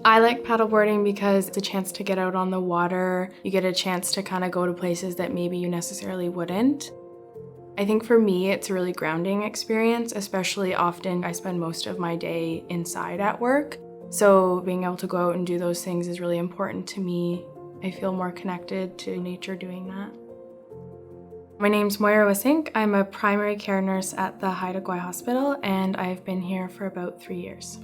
I like paddleboarding because it's a chance to get out on the water. You get a chance to kind of go to places that maybe you necessarily wouldn't. I think for me, it's a really grounding experience, especially often I spend most of my day inside at work. So being able to go out and do those things is really important to me. I feel more connected to nature doing that. My name's Moira Wissink. I'm a primary care nurse at the Haida Gwaii Hospital, and I've been here for about 3 years.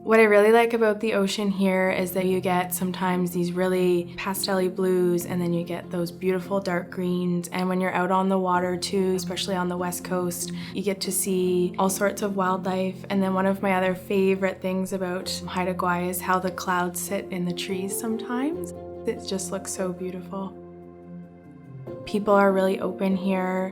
What I really like about the ocean here is that you get sometimes these really pastel-y blues, and then you get those beautiful dark greens. And when you're out on the water too, especially on the West Coast, you get to see all sorts of wildlife. And then one of my other favorite things about Haida Gwaii is how the clouds sit in the trees sometimes. It just looks so beautiful. People are really open here.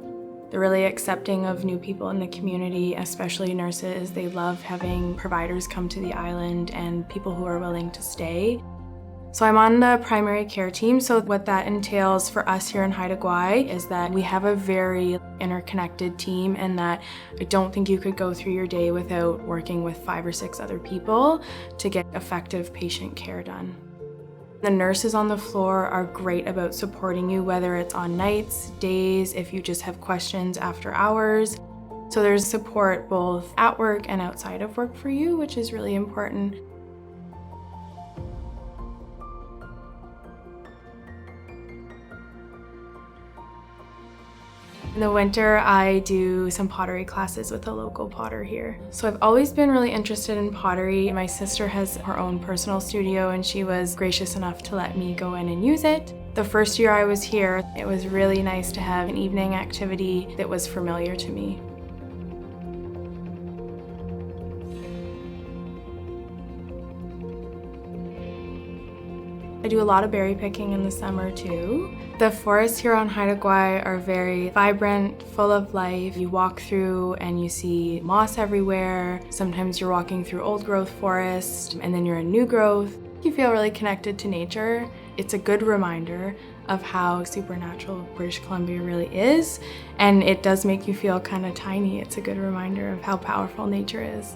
They're really accepting of new people in the community, especially nurses. They love having providers come to the island and people who are willing to stay. So I'm on the primary care team. So what that entails for us here in Haida Gwaii is that we have a very interconnected team, and that I don't think you could go through your day without working with 5 or 6 other people to get effective patient care done. The nurses on the floor are great about supporting you, whether it's on nights, days, if you just have questions after hours. So there's support both at work and outside of work for you, which is really important. In the winter, I do some pottery classes with a local potter here. So I've always been really interested in pottery. My sister has her own personal studio, and she was gracious enough to let me go in and use it. The first year I was here, it was really nice to have an evening activity that was familiar to me. I do a lot of berry picking in the summer too. The forests here on Haida Gwaii are very vibrant, full of life. You walk through and you see moss everywhere. Sometimes you're walking through old growth forest and then you're in new growth. You feel really connected to nature. It's a good reminder of how supernatural British Columbia really is, and it does make you feel kind of tiny. It's a good reminder of how powerful nature is.